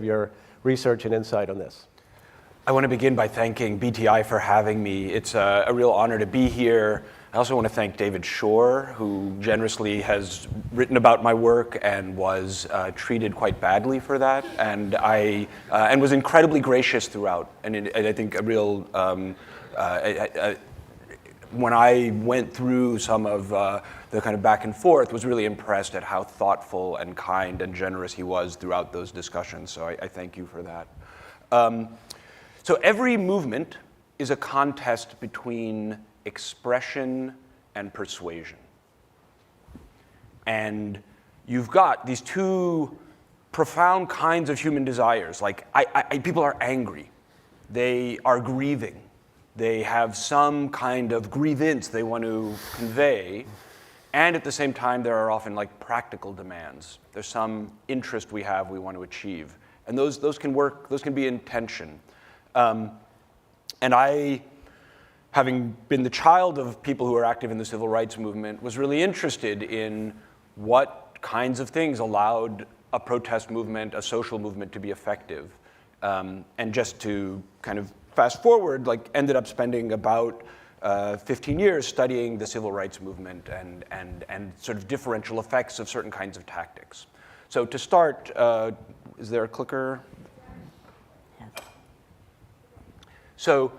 your research and insight on this. I want to begin by thanking BTI for having me. It's a real honor to be here. I also want to thank David Shore, who generously has written about my work and was treated quite badly for that, and was incredibly gracious throughout. And I think a real when I went through some of the kind of back and forth, was really impressed at how thoughtful and kind and generous he was throughout those discussions. So I thank you for that. So every movement is a contest between expression and persuasion. And you've got these two profound kinds of human desires. Like, people are angry. They are grieving. They have some kind of grievance they want to convey. And at the same time, there are often like practical demands. There's some interest we have we want to achieve. And those can work, those can be in tension. And I, having been the child of people who are active in the civil rights movement, was really interested in what kinds of things allowed a protest movement, a social movement to be effective. And just to kind of fast forward, like ended up spending about 15 years studying the civil rights movement and sort of differential effects of certain kinds of tactics. So to start, is there a clicker? So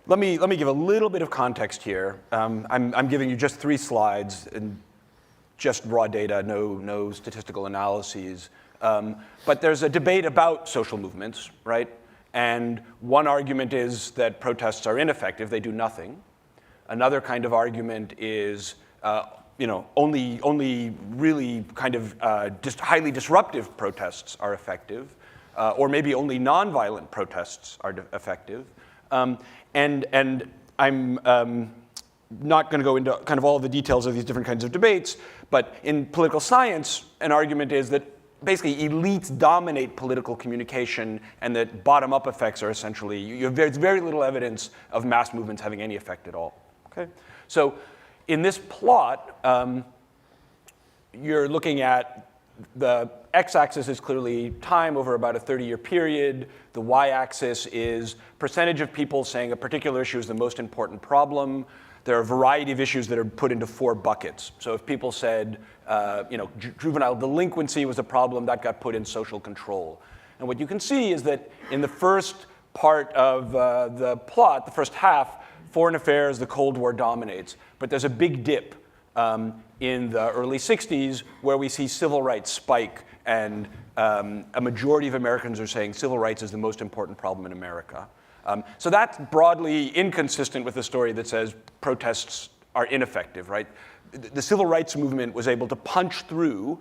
let me give a little bit of context here. I'm giving you just 3 slides and just raw data, no statistical analyses. But there's a debate about social movements, right? And one argument is that protests are ineffective, they do nothing. Another kind of argument is only really kind of just highly disruptive protests are effective, or maybe only nonviolent protests are effective. And I'm not going to go into kind of all of the details of these different kinds of debates, but in political science, an argument is that basically elites dominate political communication and that bottom-up effects are essentially, there's very little evidence of mass movements having any effect at all. Okay? So in this plot, you're looking at the x-axis is clearly time over about a 30-year period. The y-axis is percentage of people saying a particular issue is the most important problem. There are a variety of issues that are put into 4 buckets. So if people said, juvenile delinquency was a problem, that got put in social control. And what you can see is that in the first part of the plot, the first half, foreign affairs, the Cold War dominates. But there's a big dip in the early 60s where we see civil rights spike, and a majority of Americans are saying civil rights is the most important problem in America. So that's broadly inconsistent with the story that says protests are ineffective, right? The civil rights movement was able to punch through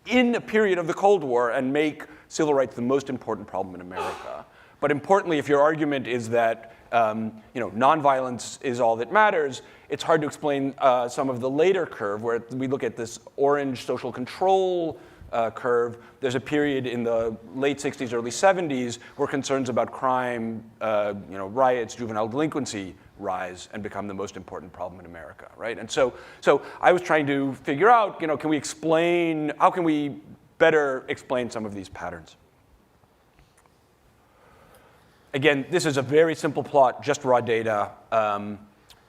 in a period of the Cold War and make civil rights the most important problem in America. But importantly, if your argument is that nonviolence is all that matters, it's hard to explain some of the later curve where we look at this orange social control curve. There's a period in the late 60s, early 70s where concerns about crime, riots, juvenile delinquency rise and become the most important problem in America, right? And so I was trying to figure out, how can we better explain some of these patterns? Again, this is a very simple plot, just raw data.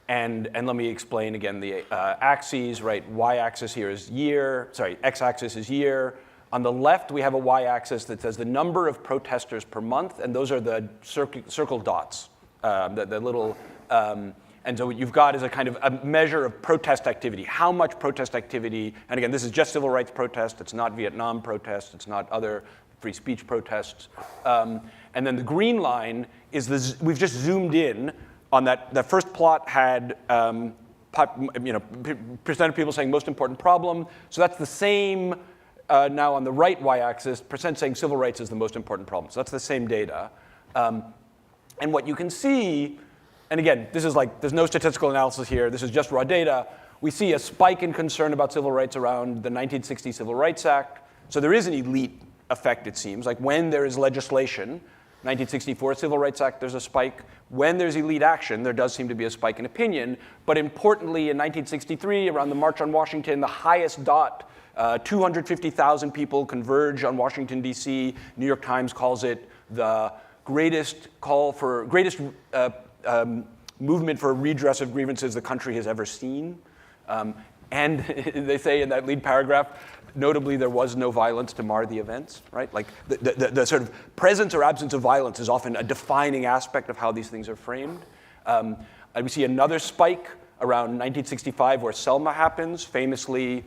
And let me explain again the axes, right? Y-axis here is year, x-axis is year. On the left, we have a y-axis that says the number of protesters per month, and those are the circle dots, the little, and so what you've got is a kind of a measure of protest activity. How much protest activity, and again, this is just civil rights protest, it's not Vietnam protests, it's not other free speech protests. And then the green line is we've just zoomed in on that. The first plot had percent of people saying most important problem. So that's the same now on the right y-axis, percent saying civil rights is the most important problem. So that's the same data. And what you can see, and again, this is like, there's no statistical analysis here. This is just raw data. We see a spike in concern about civil rights around the 1960 Civil Rights Act. So there is an elite effect, it seems. Like when there is legislation, 1964 Civil Rights Act, there's a spike. When there's elite action, there does seem to be a spike in opinion. But importantly, in 1963, around the March on Washington, the highest dot 250,000 people converge on Washington, D.C. New York Times calls it the greatest movement for redress of grievances the country has ever seen. And they say in that lead paragraph, notably, there was no violence to mar the events, right? Like the sort of presence or absence of violence is often a defining aspect of how these things are framed. We see another spike around 1965 where Selma happens. Famously,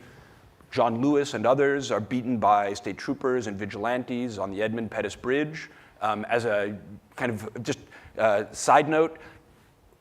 John Lewis and others are beaten by state troopers and vigilantes on the Edmund Pettus Bridge. As a kind of just side note,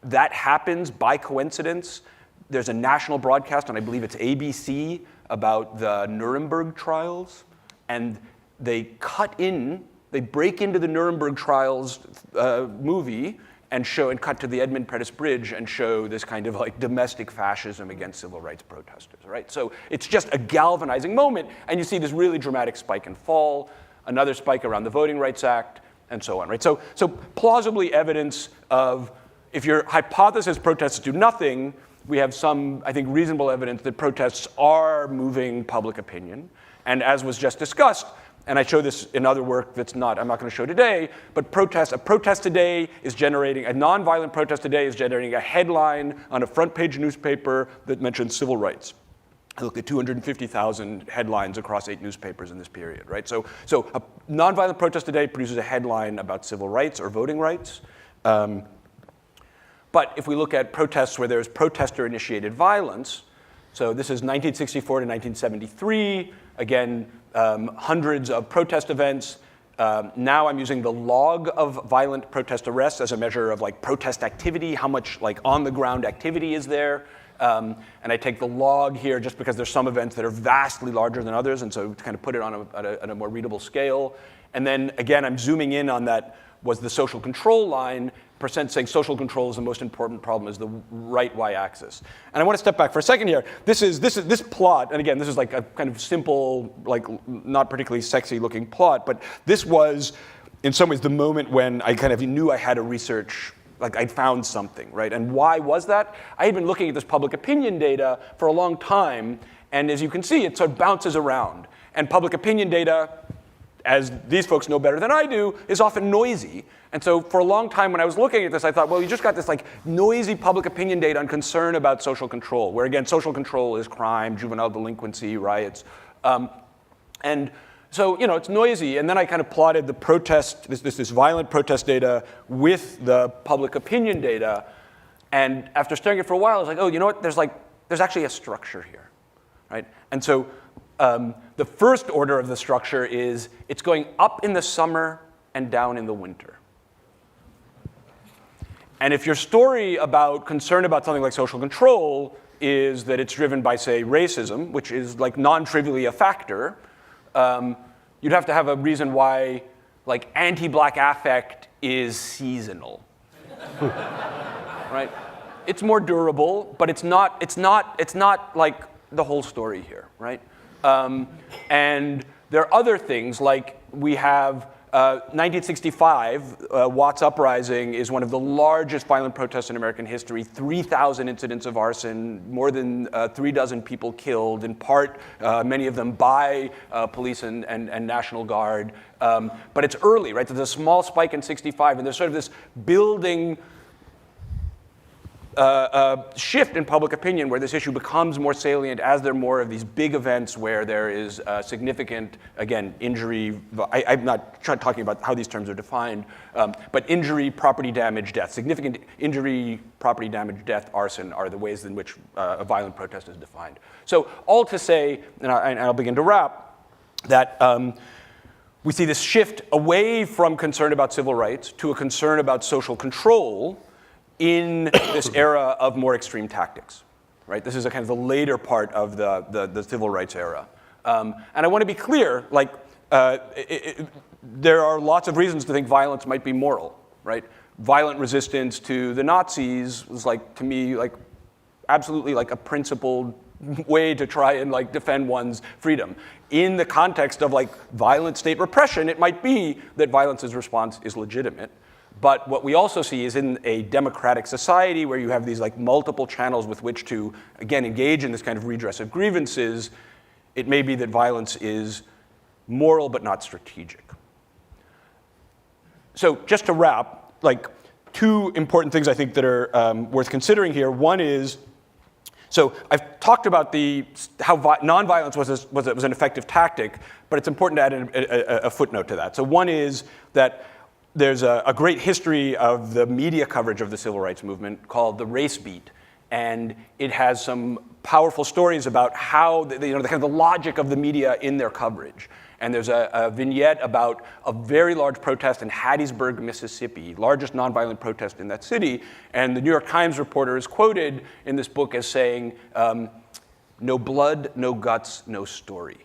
that happens by coincidence. There's a national broadcast, and I believe it's ABC, about the Nuremberg trials. And they break into the Nuremberg trials movie and cut to the Edmund Pettus Bridge and show this kind of like domestic fascism against civil rights protesters, right? So it's just a galvanizing moment, and you see this really dramatic spike and fall, another spike around the Voting Rights Act, and so on, right? So plausibly evidence of, if your hypothesis protests do nothing, we have some, I think, reasonable evidence that protests are moving public opinion. And as was just discussed, and I show this in other work I'm not going to show today, but a protest today is generating, a nonviolent protest today is generating a headline on a front page newspaper that mentions civil rights. I looked at 250,000 headlines across 8 newspapers in this period, right? So a nonviolent protest today produces a headline about civil rights or voting rights. But if we look at protests where there's protester-initiated violence, so this is 1964 to 1973, again, hundreds of protest events. Now I'm using the log of violent protest arrests as a measure of like protest activity, how much like on-the-ground activity is there. And I take the log here just because there's some events that are vastly larger than others, and so to kind of put it on a more readable scale. And then again, I'm zooming in on that was the social control line, percent saying social control is the most important problem is the right y-axis. And I want to step back for a second here. This plot, and again, this is like a kind of simple, like not particularly sexy looking plot, but this was in some ways the moment when I kind of knew I had a research, like I'd found something, right? And why was that? I had been looking at this public opinion data for a long time, and as you can see, it sort of bounces around. And public opinion data, as these folks know better than I do, is often noisy. And so for a long time when I was looking at this, I thought, well, you just got this like noisy public opinion data on concern about social control, where again, social control is crime, juvenile delinquency, riots. And so, it's noisy. And then I kind of plotted the protest, this violent protest data with the public opinion data. And after studying it for a while, I was like, oh, you know what? There's actually a structure here, right? And so the first order of the structure is it's going up in the summer and down in the winter. And if your story about concern about something like social control is that it's driven by, say, racism, which is like non-trivially a factor, you'd have to have a reason why like anti-black affect is seasonal, right? It's more durable, but it's not like the whole story here, right? And there are other things, like we have 1965, Watts Uprising is one of the largest violent protests in American history, 3,000 incidents of arson, more than 36 people killed, in part, many of them by police and National Guard. But it's early, right? There's a small spike in 65, and there's sort of this building shift in public opinion where this issue becomes more salient as there are more of these big events where there is significant, again, injury. I'm not talking about how these terms are defined, but injury, property damage, death. Significant injury, property damage, death, arson are the ways in which a violent protest is defined. So all to say, and I'll begin to wrap, that we see this shift away from concern about civil rights to a concern about social control in this era of more extreme tactics, right? This is a kind of the later part of the civil rights era. And I want to be clear, like, there are lots of reasons to think violence might be moral, right? Violent resistance to the Nazis was, like, to me, like, absolutely like a principled way to try and like defend one's freedom. In the context of like violent state repression, it might be that violence's response is legitimate. But what we also see is in a democratic society where you have these like multiple channels with which to, again, engage in this kind of redress of grievances, it may be that violence is moral but not strategic. So just to wrap, like, two important things I think that are worth considering here. One is, so I've talked about how nonviolence was an effective tactic, but it's important to add a footnote to that. So one is that there's a great history of the media coverage of the civil rights movement called the race beat, and it has some powerful stories about how the kind of the logic of the media in their coverage. And there's a vignette about a very large protest in Hattiesburg, Mississippi, largest nonviolent protest in that city. And the New York Times reporter is quoted in this book as saying, no blood, no guts, no story.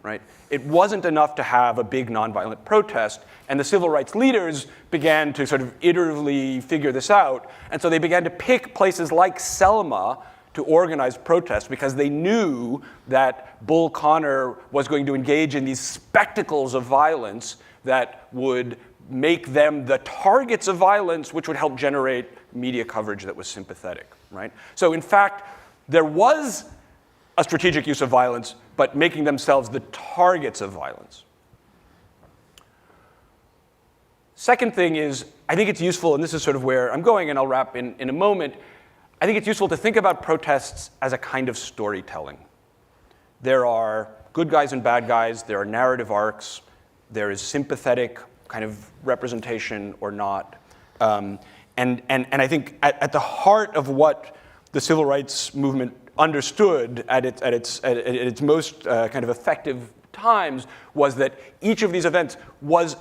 Right? It wasn't enough to have a big nonviolent protest, and the civil rights leaders began to sort of iteratively figure this out. And so they began to pick places like Selma to organize protests because they knew that Bull Connor was going to engage in these spectacles of violence that would make them the targets of violence, which would help generate media coverage that was sympathetic, right? So in fact, there was a strategic use of violence, but making themselves the targets of violence. Second thing is, I think it's useful, and this is sort of where I'm going, and I'll wrap in a moment, I think it's useful to think about protests as a kind of storytelling. There are good guys and bad guys, there are narrative arcs, there is sympathetic kind of representation or not. And I think at the heart of what the civil rights movement understood at its most kind of effective times was that each of these events was,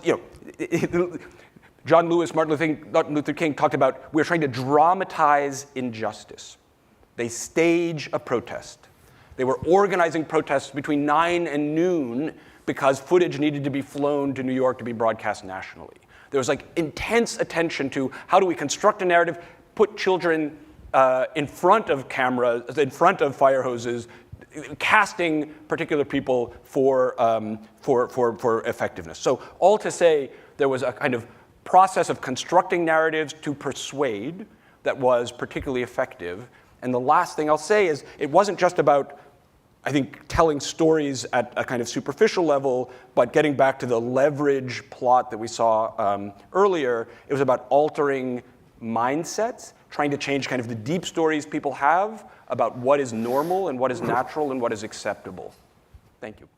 John Lewis, Martin Luther King talked about, we're trying to dramatize injustice. They stage a protest. They were organizing protests between 9 and noon because footage needed to be flown to New York to be broadcast nationally. There was like intense attention to how do we construct a narrative, put children in front of cameras, in front of fire hoses, casting particular people for effectiveness. So all to say, there was a kind of process of constructing narratives to persuade that was particularly effective. And the last thing I'll say is it wasn't just about, I think, telling stories at a kind of superficial level, but getting back to the leverage plot that we saw earlier. It was about altering mindsets, trying to change kind of the deep stories people have about what is normal and what is natural and what is acceptable. Thank you.